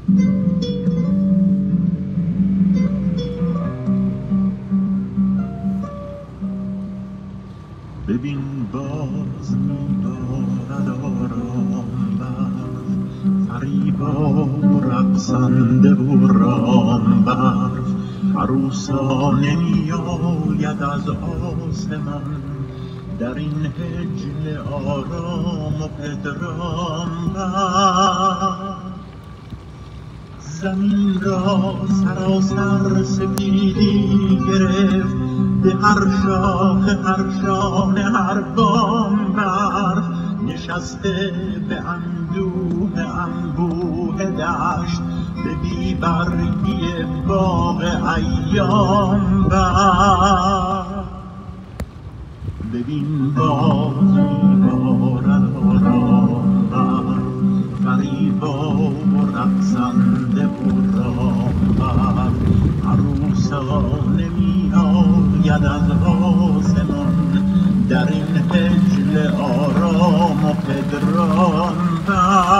ببین باز می‌بارد آرام برف، فریبا و رقصنده و رام برف. عروسا نمی‌آید از آسمان در این هجل آرام و پدرام برف. زمین را سراسر سپیدی گرفت، به هر شاخه هر شانه هر بام برف. نشسته به اندوه انبوه دشت، به بی برگی باغ ایام برف. ببین باز می‌بارد آرام برف، فریبا و رقصنده و رام برف. عروسا نمی‌آید از آسمان در این هجل آرام و پدرام برف.